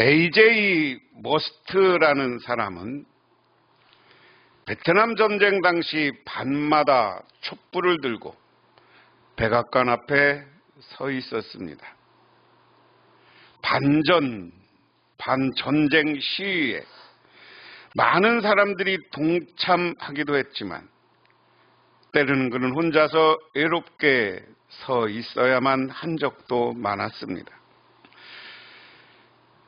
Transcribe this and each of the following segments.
AJ 머스트라는 사람은 베트남 전쟁 당시 밤마다 촛불을 들고 백악관 앞에 서 있었습니다. 반전쟁 시위에 많은 사람들이 동참하기도 했지만 때로는 그는 혼자서 외롭게 서 있어야만 한 적도 많았습니다.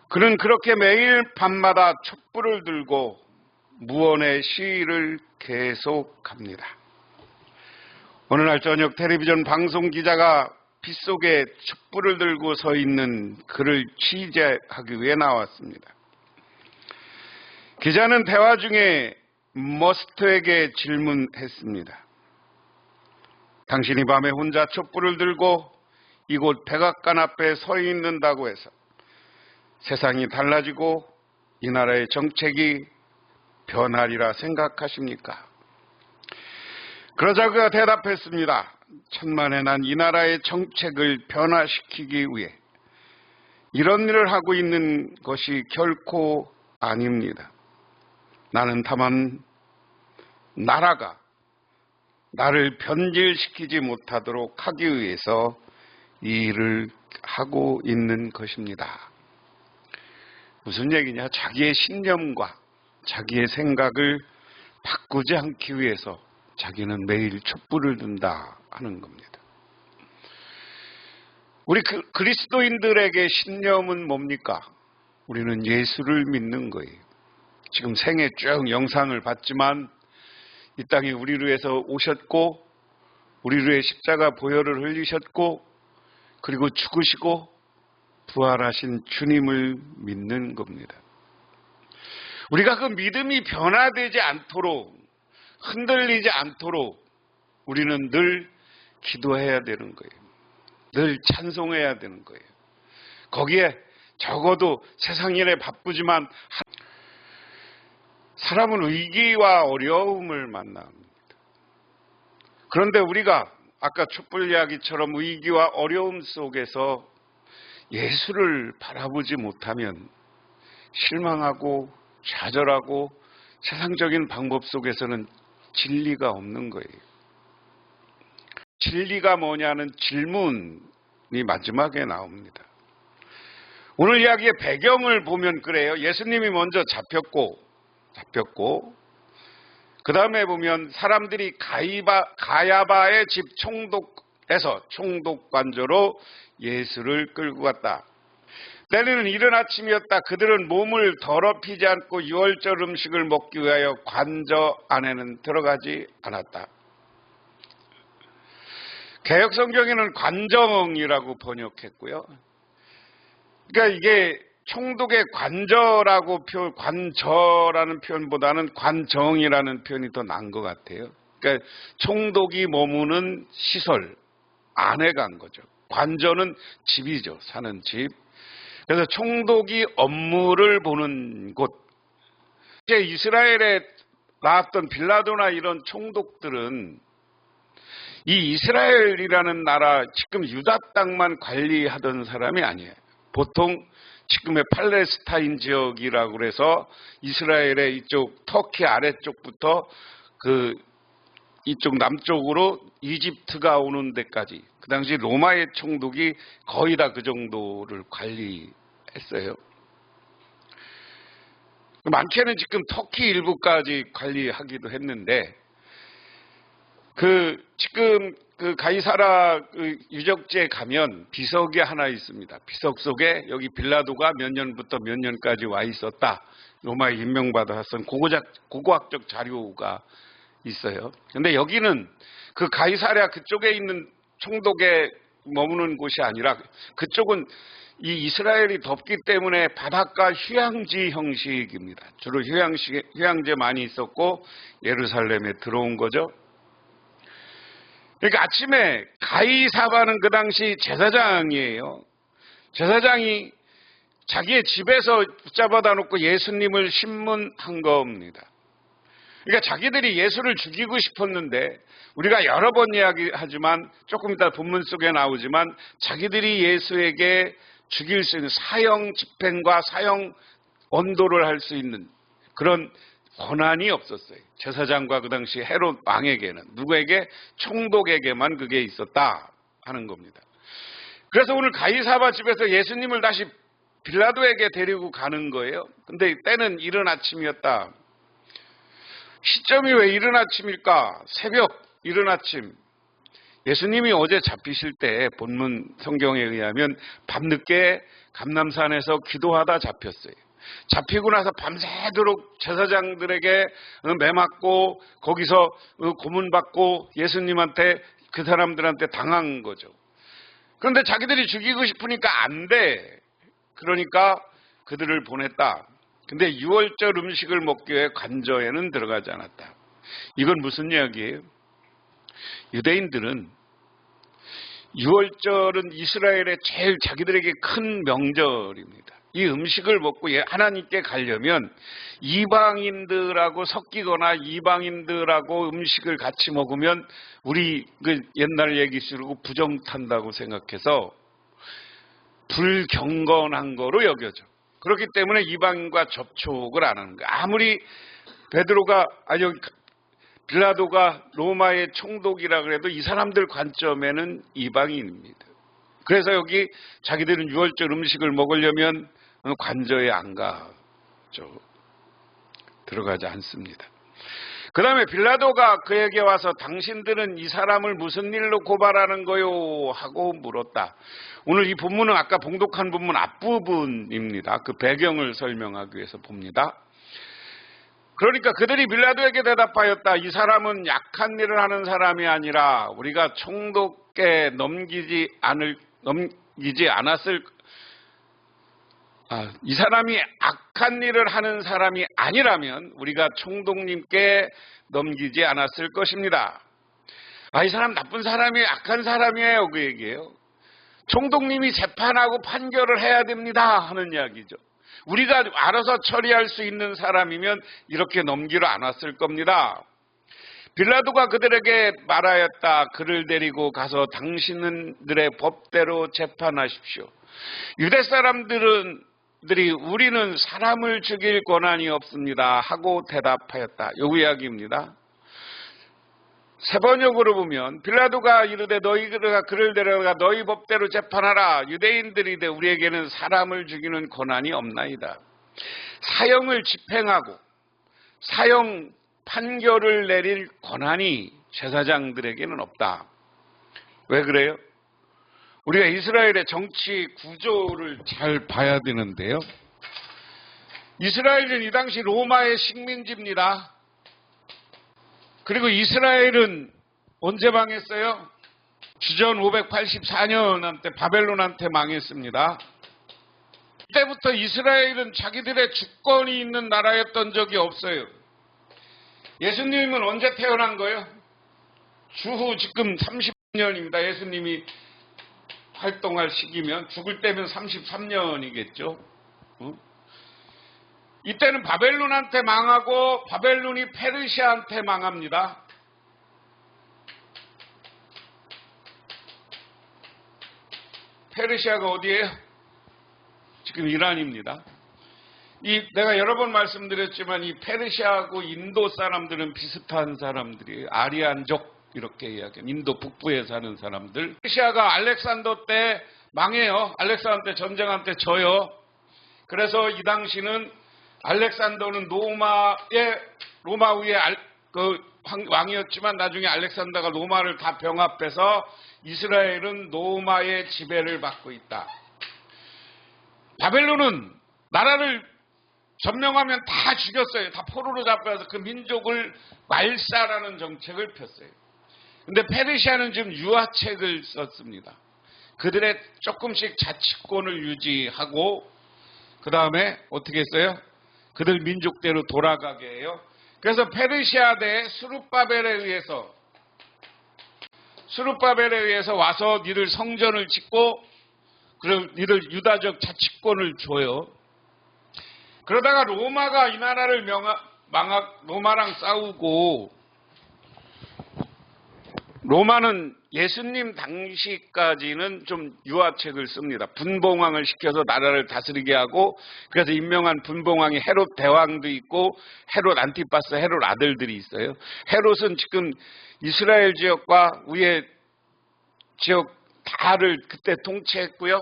그는 그렇게 매일 밤마다 촛불을 들고 무언의 시위를 계속합니다. 어느 날 저녁 텔레비전 방송 기자가 빗속에 촛불을 들고 서 있는 그를 취재하기 위해 나왔습니다. 기자는 대화 중에 머스트에게 질문했습니다. 당신이 밤에 혼자 촛불을 들고 이곳 백악관 앞에 서 있는다고 해서 세상이 달라지고 이 나라의 정책이 변하리라 생각하십니까? 그러자 그가 대답했습니다. 천만에 난 이 나라의 정책을 변화시키기 위해 이런 일을 하고 있는 것이 결코 아닙니다. 나는 다만 나라가 나를 변질시키지 못하도록 하기 위해서 이 일을 하고 있는 것입니다. 무슨 얘기냐? 자기의 신념과 자기의 생각을 바꾸지 않기 위해서 자기는 매일 촛불을 든다 하는 겁니다. 우리 그리스도인들에게 신념은 뭡니까? 우리는 예수를 믿는 거예요. 지금 생애 쭉 영상을 봤지만 이 땅에 우리를 위해서 오셨고 우리를 위해 십자가 보혈을 흘리셨고 그리고 죽으시고 부활하신 주님을 믿는 겁니다. 우리가 그 믿음이 변화되지 않도록 흔들리지 않도록 우리는 늘 기도해야 되는 거예요. 늘 찬송해야 되는 거예요. 거기에 적어도 세상 일에 바쁘지만 사람은 위기와 어려움을 만납니다. 그런데 우리가 아까 촛불 이야기처럼 위기와 어려움 속에서 예수를 바라보지 못하면 실망하고 좌절하고 세상적인 방법 속에서는 진리가 없는 거예요. 진리가 뭐냐는 질문이 마지막에 나옵니다. 오늘 이야기의 배경을 보면 그래요. 예수님이 먼저 잡혔고 그 다음에 보면 사람들이 가야바의 집 총독에서 총독관저로 예수를 끌고 갔다. 때는 이른 아침이었다. 그들은 몸을 더럽히지 않고 유월절 음식을 먹기 위하여 관저 안에는 들어가지 않았다. 개역성경에는 관정이라고 번역했고요. 그러니까 이게 총독의 관저라는 표현보다는 관정이라는 표현이 더 나은 것 같아요. 그러니까 총독이 머무는 시설 안에 간 거죠. 관저는 집이죠. 사는 집. 그래서 총독이 업무를 보는 곳. 이제 이스라엘에 나왔던 빌라도나 이런 총독들은 이 이스라엘이라는 나라, 지금 유다 땅만 관리하던 사람이 아니에요. 보통 지금의 팔레스타인 지역이라고 그래서 이스라엘의 이쪽 터키 아래쪽부터 이쪽 남쪽으로 이집트가 오는 데까지 그 당시 로마의 총독이 거의 다 그 정도를 관리했어요. 많게는 지금 터키 일부까지 관리하기도 했는데 지금 가이사라 유적지에 가면 비석이 하나 있습니다. 비석 속에 여기 빌라도가 몇 년부터 몇 년까지 와 있었다. 로마에 임명받았던 고고학적 자료가 있어요. 근데 여기는 그 가이사랴 그쪽에 있는 총독에 머무는 곳이 아니라 그쪽은 이 이스라엘이 덥기 때문에 바닷가 휴양지 형식입니다. 주로 휴양지에 많이 있었고 예루살렘에 들어온 거죠. 그러니까 아침에 가이사바는 그 당시 제사장이에요. 제사장이 자기의 집에서 붙잡아다 놓고 예수님을 신문한 겁니다. 그러니까 자기들이 예수를 죽이고 싶었는데 우리가 여러 번 이야기하지만 조금 이따 본문 속에 나오지만 자기들이 예수에게 죽일 수 있는 사형 집행과 사형 언도를 할 수 있는 그런 권한이 없었어요. 제사장과 그 당시 헤롯 왕에게는, 누구에게? 총독에게만 그게 있었다 하는 겁니다. 그래서 오늘 가이사바 집에서 예수님을 다시 빌라도에게 데리고 가는 거예요. 근데 때는 이른 아침이었다. 시점이 왜 이른 아침일까? 새벽 이른 아침. 예수님이 어제 잡히실 때 본문 성경에 의하면 밤늦게 감람산에서 기도하다 잡혔어요. 잡히고 나서 밤새도록 제사장들에게 매맞고 거기서 고문받고 예수님한테, 그 사람들한테 당한 거죠. 그런데 자기들이 죽이고 싶으니까 안 돼. 그러니까 그들을 보냈다. 근데 유월절 음식을 먹기 위해 관저에는 들어가지 않았다. 이건 무슨 이야기예요? 유대인들은 유월절은 이스라엘의 제일 자기들에게 큰 명절입니다. 이 음식을 먹고 하나님께 가려면 이방인들하고 섞이거나 이방인들하고 음식을 같이 먹으면 우리 그 옛날 얘기 쓰고 부정탄다고 생각해서 불경건한 거로 여겨져. 그렇기 때문에 이방인과 접촉을 안 하는 거예요. 아무리 빌라도가 로마의 총독이라 그래도 이 사람들 관점에는 이방인입니다. 그래서 여기 자기들은 유월절 음식을 먹으려면 관저에 안 가죠. 들어가지 않습니다. 그 다음에 빌라도가 그에게 와서 당신들은 이 사람을 무슨 일로 고발하는 거요? 하고 물었다. 오늘 이 본문은 아까 봉독한 본문 앞부분입니다. 그 배경을 설명하기 위해서 봅니다. 그러니까 그들이 빌라도에게 대답하였다. 이 사람은 약한 일을 하는 사람이 아니라 우리가 총독께 넘기지 않았을, 이 사람이 악한 일을 하는 사람이 아니라면 우리가 총독님께 넘기지 않았을 것입니다. 이 사람 나쁜 사람이 악한 사람이에요. 그 얘기예요. 총독님이 재판하고 판결을 해야 됩니다 하는 이야기죠. 우리가 알아서 처리할 수 있는 사람이면 이렇게 넘기러 안 왔을 겁니다. 빌라도가 그들에게 말하였다. 그를 데리고 가서 당신들의 법대로 재판하십시오. 유대 사람들이 우리는 사람을 죽일 권한이 없습니다 하고 대답하였다. 요 이야기입니다. 세 번역으로 보면 빌라도가 이르되 너희가 그를 데려가 너희 법대로 재판하라. 유대인들이 우리에게는 사람을 죽이는 권한이 없나이다. 사형을 집행하고 사형 판결을 내릴 권한이 제사장들에게는 없다. 왜 그래요? 우리가 이스라엘의 정치 구조를 잘 봐야 되는데요. 이스라엘은 이 당시 로마의 식민지입니다. 그리고 이스라엘은 언제 망했어요? 주전 584년한테 바벨론한테 망했습니다. 그때부터 이스라엘은 자기들의 주권이 있는 나라였던 적이 없어요. 예수님은 언제 태어난 거예요? 주후 지금 30년입니다. 예수님이 활동할 시기면 죽을 때면 33년이겠죠. 이때는 바벨론한테 망하고 바벨론이 페르시아한테 망합니다. 페르시아가 어디예요? 지금 이란입니다. 내가 여러 번 말씀드렸지만 이 페르시아하고 인도 사람들은 비슷한 사람들이에요. 아리안족 이렇게 이야기해요. 인도 북부에 사는 사람들. 페르시아가 알렉산더 때 망해요. 알렉산더 전쟁한테 져요. 그래서 이 당시는 알렉산더는 로마 위에 왕이었지만 나중에 알렉산더가 로마를 다 병합해서 이스라엘은 로마의 지배를 받고 있다. 바벨론은 나라를 점령하면 다 죽였어요. 다 포로로 잡혀서 그 민족을 말살하는 정책을 폈어요. 근데 페르시아는 지금 유화책을 썼습니다. 그들의 조금씩 자치권을 유지하고 그 다음에 어떻게 했어요? 그들 민족대로 돌아가게 해요. 그래서 페르시아 대 스룹바벨에 의해서 와서 니들 성전을 짓고 그리고 니들 유다적 자치권을 줘요. 그러다가 로마가 이 나라를 로마랑 싸우고 로마는 예수님 당시까지는 좀 유화책을 씁니다. 분봉왕을 시켜서 나라를 다스리게 하고, 그래서 임명한 분봉왕이 헤롯 대왕도 있고 헤롯 안티파스, 헤롯 아들들이 있어요. 헤롯은 지금 이스라엘 지역과 위에 지역 다를 그때 통치했고요.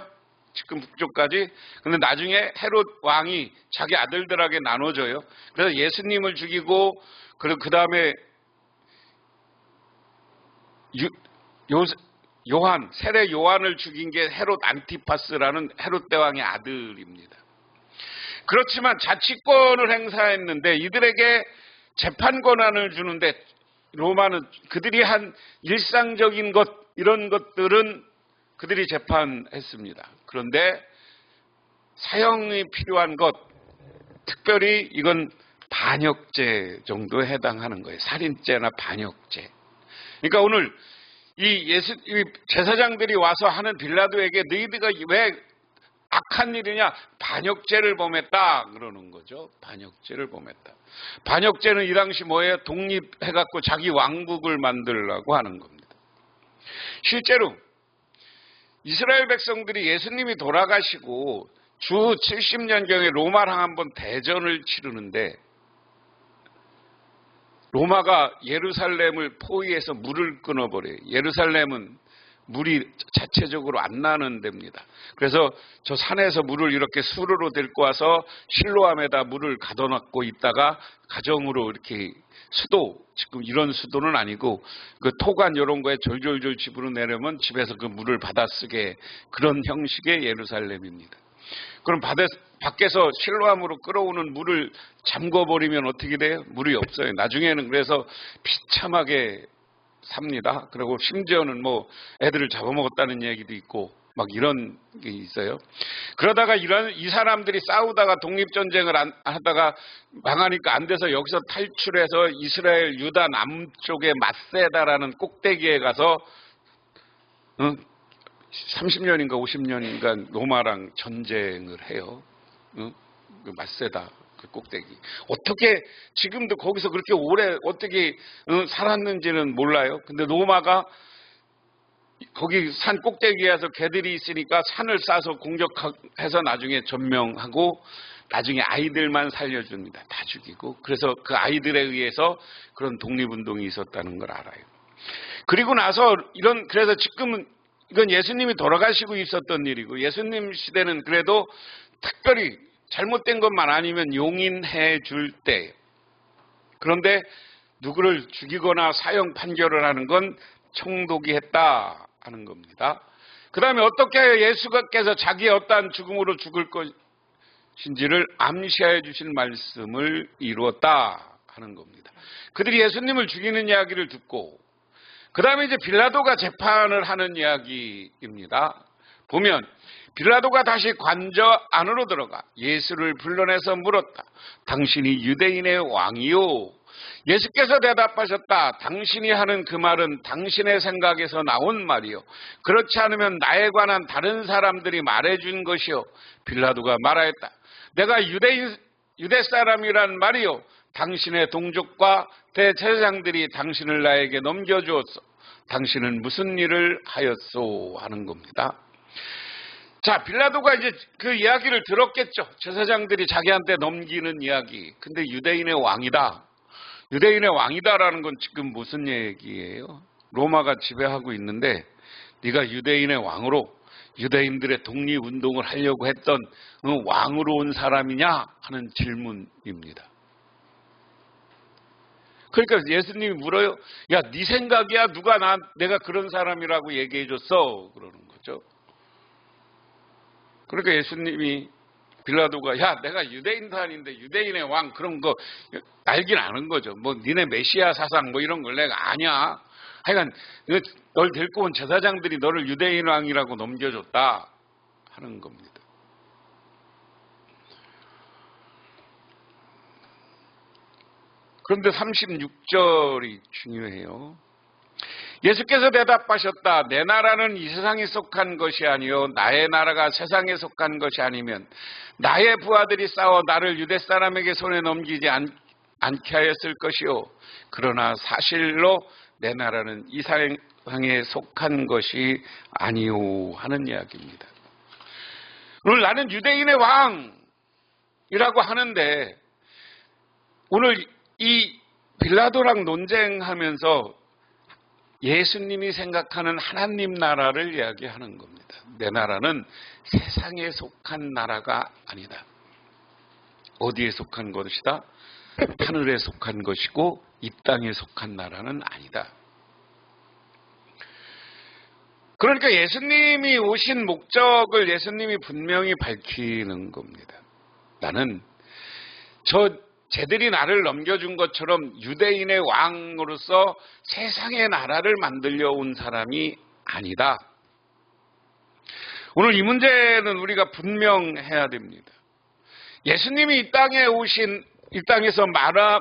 지금 북쪽까지. 근데 나중에 헤롯 왕이 자기 아들들에게 나눠줘요. 그래서 예수님을 죽이고, 그리고 그 다음에 요한, 세례 요한을 죽인 게 헤롯 안티파스라는 헤롯 대왕의 아들입니다. 그렇지만 자치권을 행사했는데 이들에게 재판 권한을 주는데, 로마는 그들이 한 일상적인 것, 이런 것들은 그들이 재판했습니다. 그런데 사형이 필요한 것, 특별히 이건 반역죄 정도에 해당하는 거예요. 살인죄나 반역죄. 그러니까 오늘 이 제사장들이 와서 하는 빌라도에게 너희들가 왜 악한 일이냐? 반역죄를 범했다 그러는 거죠. 반역죄를 범했다. 반역죄는 이 당시 뭐예요? 독립해갖고 자기 왕국을 만들려고 하는 겁니다. 실제로 이스라엘 백성들이 예수님이 돌아가시고 주 70년경에 로마랑 한번 대전을 치르는데, 로마가 예루살렘을 포위해서 물을 끊어버려요. 예루살렘은 물이 자체적으로 안 나는 데입니다. 그래서 저 산에서 물을 이렇게 수로로 데리고 와서 실로암에다 물을 가둬놓고 있다가 가정으로 이렇게 수도, 지금 이런 수도는 아니고 그 토관 이런 거에 졸졸졸 집으로 내려면 집에서 그 물을 받아 쓰게, 그런 형식의 예루살렘입니다. 그럼 밖에서 실로암으로 끌어오는 물을 잠궈버리면 어떻게 돼요? 물이 없어요. 나중에는 그래서 비참하게 삽니다. 그리고 심지어는 뭐 애들을 잡아먹었다는 얘기도 있고 막 이런 게 있어요. 그러다가 이 사람들이 싸우다가 독립전쟁을 하다가 망하니까 안 돼서 여기서 탈출해서 이스라엘 유다 남쪽의 마세다라는 꼭대기에 가서 30년인가 50년인가 로마랑 전쟁을 해요. 그 마세다 그 꼭대기. 어떻게 지금도 거기서 그렇게 오래 어떻게 살았는지는 몰라요. 근데 로마가 거기 산 꼭대기에서 개들이 있으니까 산을 싸서 공격해서 나중에 점령하고, 나중에 아이들만 살려줍니다. 다 죽이고. 그래서 그 아이들에 의해서 그런 독립운동이 있었다는 걸 알아요. 그리고 나서 그래서 지금은 이건 예수님이 돌아가시고 있었던 일이고, 예수님 시대는 그래도 특별히 잘못된 것만 아니면 용인해 줄 때. 그런데 누구를 죽이거나 사형 판결을 하는 건 총독이 했다 하는 겁니다. 그 다음에 어떻게 예수께서 자기의 어떠한 죽음으로 죽을 것인지를 암시해 주신 말씀을 이루었다 하는 겁니다. 그들이 예수님을 죽이는 이야기를 듣고, 그 다음에 이제 빌라도가 재판을 하는 이야기입니다. 보면 빌라도가 다시 관저 안으로 들어가 예수를 불러내서 물었다. 당신이 유대인의 왕이요? 예수께서 대답하셨다. 당신이 하는 그 말은 당신의 생각에서 나온 말이요. 그렇지 않으면 나에 관한 다른 사람들이 말해준 것이요. 빌라도가 말하였다. 내가 유대 사람이란 말이요. 당신의 동족과 대제사장들이 당신을 나에게 넘겨주었소. 당신은 무슨 일을 하였소? 하는 겁니다. 자, 빌라도가 이제 그 이야기를 들었겠죠. 제사장들이 자기한테 넘기는 이야기. 근데 유대인의 왕이다. 유대인의 왕이다라는 건 지금 무슨 얘기예요? 로마가 지배하고 있는데 네가 유대인의 왕으로 유대인들의 독립운동을 하려고 했던 왕으로 온 사람이냐 하는 질문입니다. 그러니까 예수님이 물어요. 야, 네 생각이야? 누가 내가 그런 사람이라고 얘기해 줬어? 그러는 거죠. 그러니까 예수님이 빌라도가 야, 내가 유대인도 아닌데 유대인의 왕 그런 거 알긴 아는 거죠. 뭐 니네 메시아 사상 뭐 이런 걸 내가 아냐. 하여간 널 데리고 온 제사장들이 너를 유대인 왕이라고 넘겨줬다 하는 겁니다. 그런데 36절이 중요해요. 예수께서 대답하셨다. 내 나라는 이 세상에 속한 것이 아니요 나의 나라가 세상에 속한 것이 아니면 나의 부하들이 싸워 나를 유대 사람에게 손에 넘기지 않게 하였을 것이요. 그러나 사실로 내 나라는 이 세상에 속한 것이 아니오 하는 이야기입니다. 오늘 나는 유대인의 왕이라고 하는데 오늘 이 빌라도랑 논쟁하면서 예수님이 생각하는 하나님 나라를 이야기하는 겁니다. 내 나라는 세상에 속한 나라가 아니다. 어디에 속한 것이다? 하늘에 속한 것이고 이 땅에 속한 나라는 아니다. 그러니까 예수님이 오신 목적을 예수님이 분명히 밝히는 겁니다. 나는 쟤들이 나를 넘겨준 것처럼 유대인의 왕으로서 세상의 나라를 만들려 온 사람이 아니다. 오늘 이 문제는 우리가 분명해야 됩니다. 예수님이 이 땅에 오신, 이 땅에서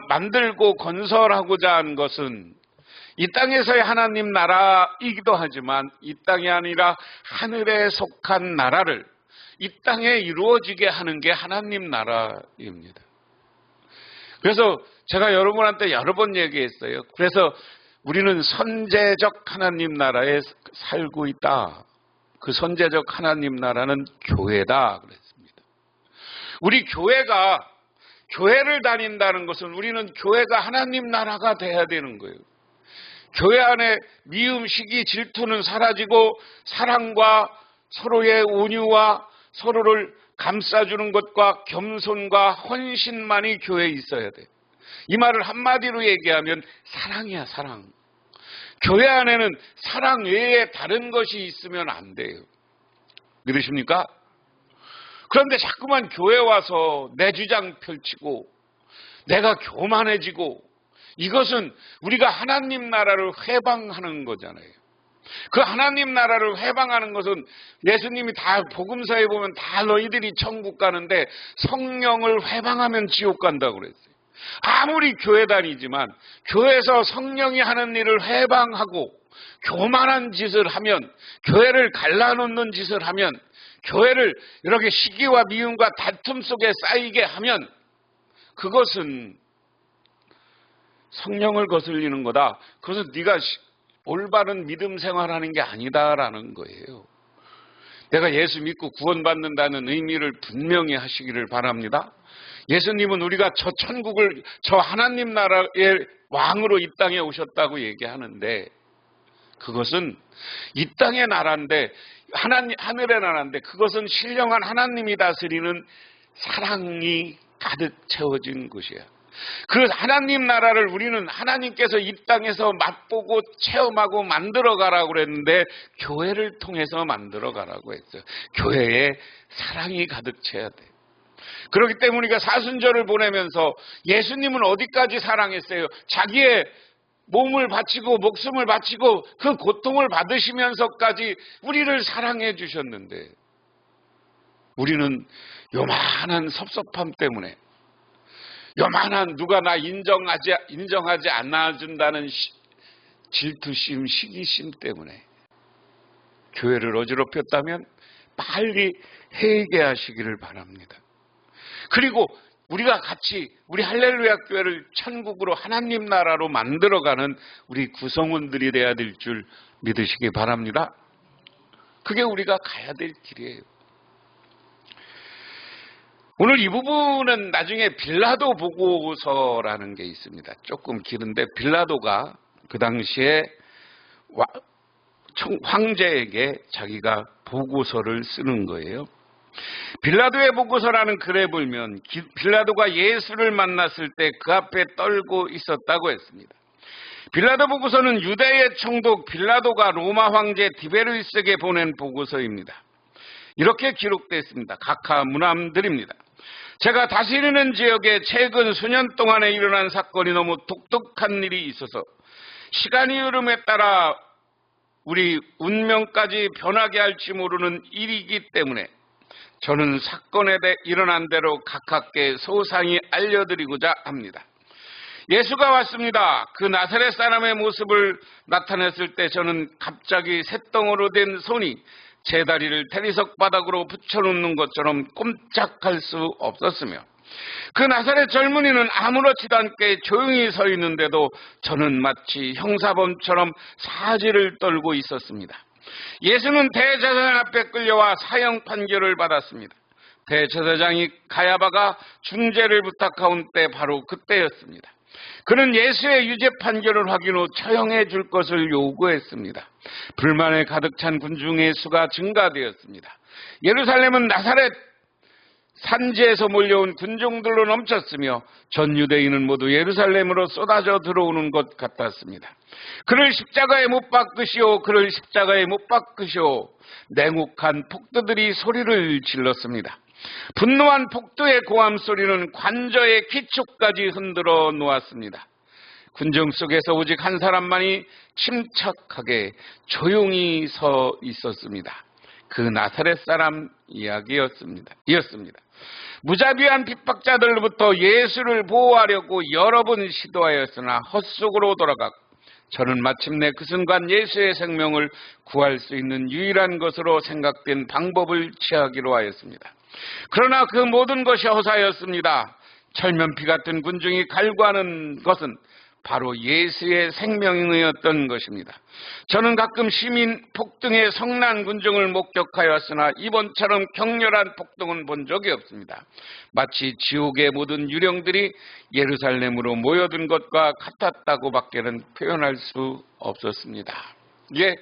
만들고 건설하고자 한 것은 이 땅에서의 하나님 나라이기도 하지만 이 땅이 아니라 하늘에 속한 나라를 이 땅에 이루어지게 하는 게 하나님 나라입니다. 그래서 제가 여러분한테 여러 번 얘기했어요. 그래서 우리는 선제적 하나님 나라에 살고 있다. 그 선제적 하나님 나라는 교회다 그랬습니다. 우리 교회를 다닌다는 것은 우리는 교회가 하나님 나라가 돼야 되는 거예요. 교회 안에 미움, 시기, 질투는 사라지고 사랑과 서로의 온유와 서로를 감싸주는 것과 겸손과 헌신만이 교회에 있어야 돼. 이 말을 한마디로 얘기하면 사랑이야, 사랑. 교회 안에는 사랑 외에 다른 것이 있으면 안 돼요. 믿으십니까? 그런데 자꾸만 교회 와서 내 주장 펼치고 내가 교만해지고 이것은 우리가 하나님 나라를 회방하는 거잖아요. 그 하나님 나라를 회방하는 것은 예수님이 다 복음서에 보면 다 너희들이 천국 가는데 성령을 회방하면 지옥 간다고 그랬어요. 아무리 교회 다니지만 교회에서 성령이 하는 일을 회방하고 교만한 짓을 하면, 교회를 갈라놓는 짓을 하면, 교회를 이렇게 시기와 미움과 다툼 속에 쌓이게 하면 그것은 성령을 거슬리는 거다. 그것은 네가 올바른 믿음 생활하는 게 아니다라는 거예요. 내가 예수 믿고 구원받는다는 의미를 분명히 하시기를 바랍니다. 예수님은 우리가 저 천국을, 저 하나님 나라의 왕으로 이 땅에 오셨다고 얘기하는데 그것은 이 땅의 나라인데, 하늘의 나라인데 그것은 신령한 하나님이 다스리는 사랑이 가득 채워진 곳이야. 그 하나님 나라를 우리는 하나님께서 이 땅에서 맛보고 체험하고 만들어 가라고 그랬는데 교회를 통해서 만들어 가라고 했어요. 교회에 사랑이 가득 채야 돼. 그렇기 때문에 우리가 사순절을 보내면서 예수님은 어디까지 사랑했어요? 자기의 몸을 바치고 목숨을 바치고 그 고통을 받으시면서까지 우리를 사랑해 주셨는데 우리는 요만한 섭섭함 때문에, 요만한 누가 나 인정하지 않아준다는 질투심, 시기심 때문에 교회를 어지럽혔다면 빨리 회개하시기를 바랍니다. 그리고 우리가 같이 우리 할렐루야 교회를 천국으로 하나님 나라로 만들어가는 우리 구성원들이 돼야 될 줄 믿으시기 바랍니다. 그게 우리가 가야 될 길이에요. 오늘 이 부분은 나중에 빌라도 보고서라는 게 있습니다. 조금 길은데 빌라도가 그 당시에 황제에게 자기가 보고서를 쓰는 거예요. 빌라도의 보고서라는 글에 보면 빌라도가 예수를 만났을 때 그 앞에 떨고 있었다고 했습니다. 빌라도 보고서는 유대의 총독 빌라도가 로마 황제 디베르이스에게 보낸 보고서입니다. 이렇게 기록되어 있습니다. 각하 문함드립니다. 제가 다스리는 지역에 최근 수년 동안에 일어난 사건이 너무 독특한 일이 있어서 시간이 흐름에 따라 우리 운명까지 변하게 할지 모르는 일이기 때문에 저는 사건에 대해 일어난 대로 각하께 소상히 알려드리고자 합니다. 예수가 왔습니다. 그 나사렛 사람의 모습을 나타냈을 때 저는 갑자기 쇳덩어로 된 손이 제 다리를 대리석 바닥으로 붙여놓는 것처럼 꼼짝할 수 없었으며 그 나사렛 젊은이는 아무렇지도 않게 조용히 서 있는데도 저는 마치 형사범처럼 사지를 떨고 있었습니다. 예수는 대제사장 앞에 끌려와 사형 판결을 받았습니다. 대제사장이 가야바가 중재를 부탁하온 때 바로 그때였습니다. 그는 예수의 유죄 판결을 확인 후 처형해 줄 것을 요구했습니다. 불만에 가득 찬 군중의 수가 증가되었습니다. 예루살렘은 나사렛 산지에서 몰려온 군종들로 넘쳤으며 전 유대인은 모두 예루살렘으로 쏟아져 들어오는 것 같았습니다. 그를 십자가에 못 박으시오, 그를 십자가에 못 박으시오. 냉혹한 폭도들이 소리를 질렀습니다. 분노한 폭도의 고함 소리는 관저의 기초까지 흔들어 놓았습니다. 군중 속에서 오직 한 사람만이 침착하게 조용히 서 있었습니다. 그 나사렛 사람 이야기였습니다. 무자비한 핍박자들로부터 예수를 보호하려고 여러 번 시도하였으나 헛속으로 돌아갔고 저는 마침내 그 순간 예수의 생명을 구할 수 있는 유일한 것으로 생각된 방법을 취하기로 하였습니다. 그러나 그 모든 것이 허사였습니다. 철면피 같은 군중이 갈구하는 것은 바로 예수의 생명이었던 것입니다. 저는 가끔 시민 폭동의 성난 군중을 목격하였으나 이번처럼 격렬한 폭동은 본 적이 없습니다. 마치 지옥의 모든 유령들이 예루살렘으로 모여든 것과 같았다고 밖에는 표현할 수 없었습니다. 이게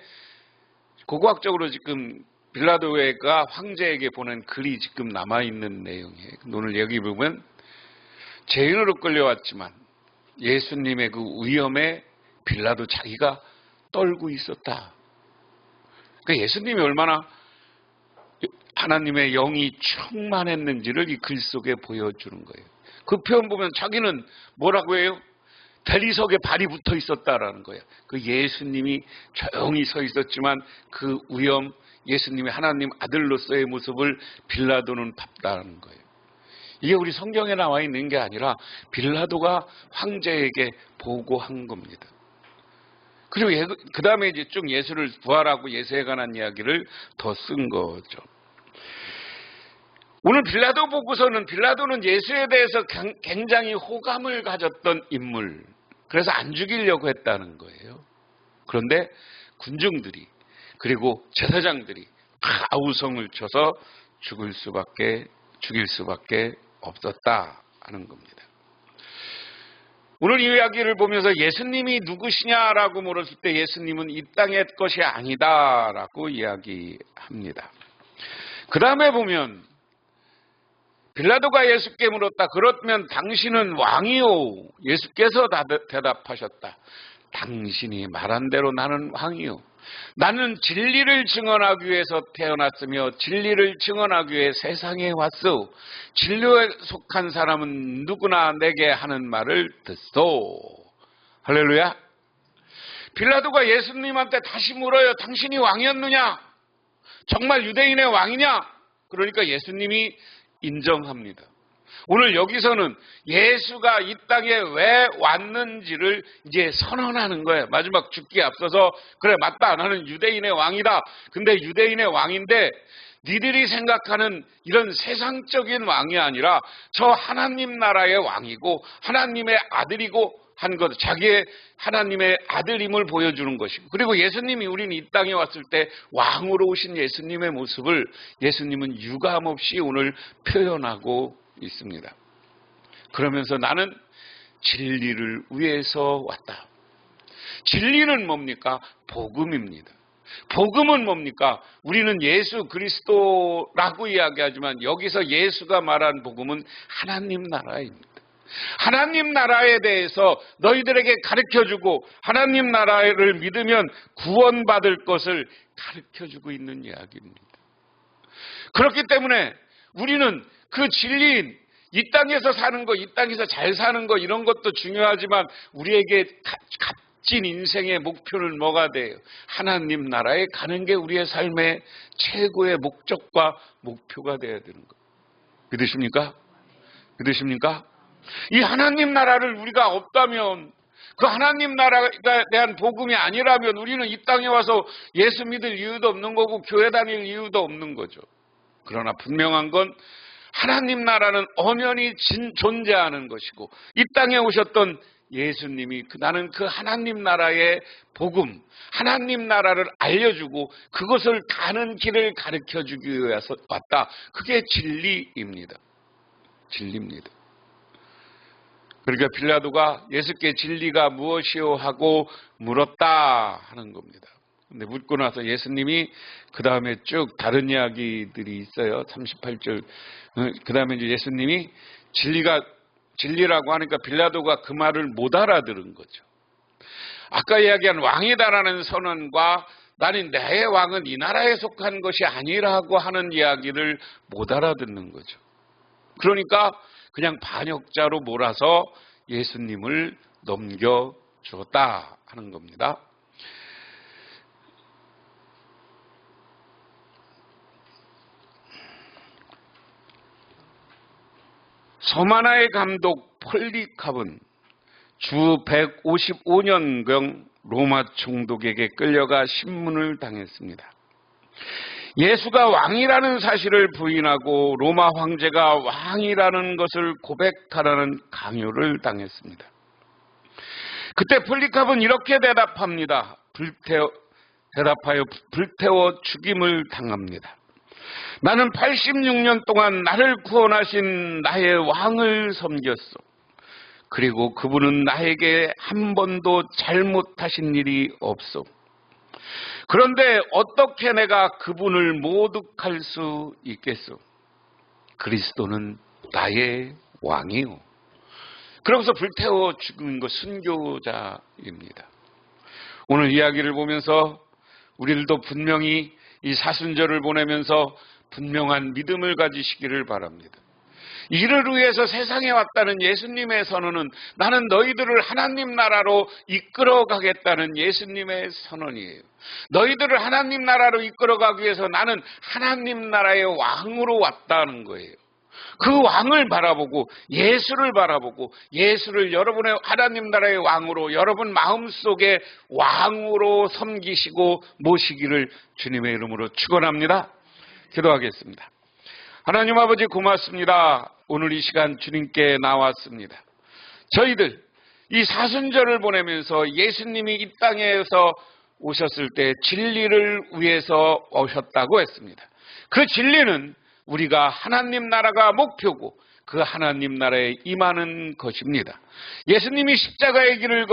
고고학적으로 지금 빌라도가 황제에게 보낸 글이 지금 남아있는 내용이에요. 오늘 여기 보면 죄인으로 끌려왔지만 예수님의 그 위험에 빌라도 자기가 떨고 있었다. 그러니까 예수님이 얼마나 하나님의 영이 충만했는지를 이 글 속에 보여주는 거예요. 그 표현 보면 자기는 뭐라고 해요? 대리석에 발이 붙어 있었다라는 거예요. 그 예수님이 조용히 서 있었지만 그 위험, 예수님이 하나님 아들로서의 모습을 빌라도는 봤다는 거예요. 이게 우리 성경에 나와 있는 게 아니라 빌라도가 황제에게 보고한 겁니다. 그리고 그 다음에 이제 쭉 예수를 부활하고 예수에 관한 이야기를 더 쓴 거죠. 오늘 빌라도 보고서는 빌라도는 예수에 대해서 굉장히 호감을 가졌던 인물, 그래서 안 죽이려고 했다는 거예요. 그런데 군중들이 그리고 제사장들이 다 아우성을 쳐서 죽일 수밖에 없었다 하는 겁니다. 오늘 이 이야기를 보면서 예수님이 누구시냐라고 물었을 때 예수님은 이 땅의 것이 아니다라고 이야기합니다. 그 다음에 보면 빌라도가 예수께 물었다. 그렇다면 당신은 왕이요? 예수께서 대답하셨다. 당신이 말한 대로 나는 왕이요. 나는 진리를 증언하기 위해서 태어났으며 진리를 증언하기 위해 세상에 왔소. 진리에 속한 사람은 누구나 내게 하는 말을 듣소. 할렐루야. 빌라도가 예수님한테 다시 물어요. 당신이 왕이었느냐? 정말 유대인의 왕이냐? 그러니까 예수님이 인정합니다. 오늘 여기서는 예수가 이 땅에 왜 왔는지를 이제 선언하는 거예요. 마지막 죽기에 앞서서 그래 맞다, 나는 유대인의 왕이다. 근데 유대인의 왕인데 니들이 생각하는 이런 세상적인 왕이 아니라 저 하나님 나라의 왕이고 하나님의 아들이고 한 것, 자기의 하나님의 아들임을 보여주는 것이고, 그리고 예수님이 우리는 이 땅에 왔을 때 왕으로 오신 예수님의 모습을 예수님은 유감없이 오늘 표현하고 있습니다. 그러면서 나는 진리를 위해서 왔다. 진리는 뭡니까? 복음입니다. 복음은 뭡니까? 우리는 예수 그리스도라고 이야기하지만 여기서 예수가 말한 복음은 하나님 나라입니다. 하나님 나라에 대해서 너희들에게 가르쳐주고 하나님 나라를 믿으면 구원받을 것을 가르쳐주고 있는 이야기입니다. 그렇기 때문에 우리는 그 진리인 이 땅에서 사는 거, 이 땅에서 잘 사는 거 이런 것도 중요하지만 우리에게 값진 인생의 목표는 뭐가 돼요? 하나님 나라에 가는 게 우리의 삶의 최고의 목적과 목표가 돼야 되는 거예요. 믿으십니까? 믿으십니까? 이 하나님 나라를 우리가 없다면, 그 하나님 나라에 대한 복음이 아니라면 우리는 이 땅에 와서 예수 믿을 이유도 없는 거고 교회 다닐 이유도 없는 거죠. 그러나 분명한 건 하나님 나라는 엄연히 존재하는 것이고 이 땅에 오셨던 예수님이 나는 그 하나님 나라의 복음, 하나님 나라를 알려주고 그것을 가는 길을 가르쳐주기 위해서 왔다. 그게 진리입니다. 진리입니다. 그러니까 빌라도가 예수께 진리가 무엇이요 하고 물었다 하는 겁니다. 근데 묻고 나서 예수님이 그 다음에 쭉 다른 이야기들이 있어요. 38절. 그 다음에 이제 예수님이 진리라고 하니까 빌라도가 그 말을 못 알아들은 거죠. 아까 이야기한 왕이다라는 선언과 나는 내 왕은 이 나라에 속한 것이 아니라고 하는 이야기를 못 알아듣는 거죠. 그러니까 그냥 반역자로 몰아서 예수님을 넘겨주었다 하는 겁니다. 서마나의 감독 폴리캅은 주 155년경 로마 총독에게 끌려가 신문을 당했습니다. 예수가 왕이라는 사실을 부인하고 로마 황제가 왕이라는 것을 고백하라는 강요를 당했습니다. 그때 폴리캅은 이렇게 대답하여 불태워 죽임을 당합니다. 나는 86년 동안 나를 구원하신 나의 왕을 섬겼소. 그리고 그분은 나에게 한 번도 잘못하신 일이 없소. 그런데 어떻게 내가 그분을 모독할 수 있겠소? 그리스도는 나의 왕이요. 그러면서 불태워 죽은 것 순교자입니다. 오늘 이야기를 보면서 우리들도 분명히 이 사순절을 보내면서 분명한 믿음을 가지시기를 바랍니다. 이를 위해서 세상에 왔다는 예수님의 선언은 나는 너희들을 하나님 나라로 이끌어 가겠다는 예수님의 선언이에요. 너희들을 하나님 나라로 이끌어 가기 위해서 나는 하나님 나라의 왕으로 왔다는 거예요. 그 왕을 바라보고 예수를 바라보고 예수를 여러분의 하나님 나라의 왕으로 여러분 마음속에 왕으로 섬기시고 모시기를 주님의 이름으로 축원합니다. 기도하겠습니다. 하나님 아버지 고맙습니다. 오늘 이 시간 주님께 나왔습니다. 저희들 이 사순절을 보내면서 예수님이 이 땅에서 오셨을 때 진리를 위해서 오셨다고 했습니다. 그 진리는 우리가 하나님 나라가 목표고 그 하나님 나라에 임하는 것입니다. 예수님이 십자가의 길을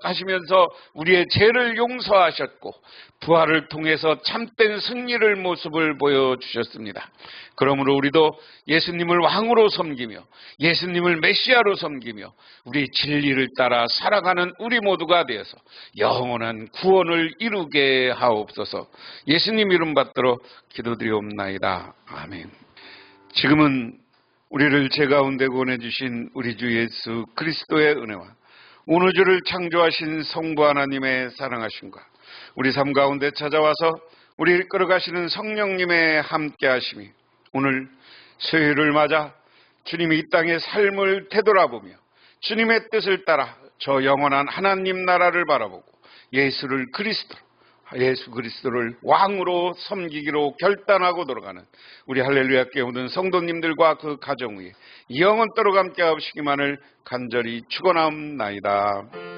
가시면서 우리의 죄를 용서하셨고 부활을 통해서 참된 승리를 모습을 보여주셨습니다. 그러므로 우리도 예수님을 왕으로 섬기며 예수님을 메시아로 섬기며 우리 진리를 따라 살아가는 우리 모두가 되어서 영원한 구원을 이루게 하옵소서. 예수님 이름 받들어 기도드리옵나이다. 아멘. 지금은 우리를 죄 가운데 구원해주신 우리 주 예수 그리스도의 은혜와 온 우주를 창조하신 성부 하나님의 사랑하심과 우리 삶 가운데 찾아와서 우리를 끌어가시는 성령님의 함께하심이 오늘 수요일을 맞아 주님이 이 땅의 삶을 되돌아보며 주님의 뜻을 따라 저 영원한 하나님 나라를 바라보고 예수 그리스도를 왕으로 섬기기로 결단하고 돌아가는 우리 할렐루야 깨우는 성도님들과 그 가정 위에 영원토록 함께 하시기만을 간절히 축원하옵나이다.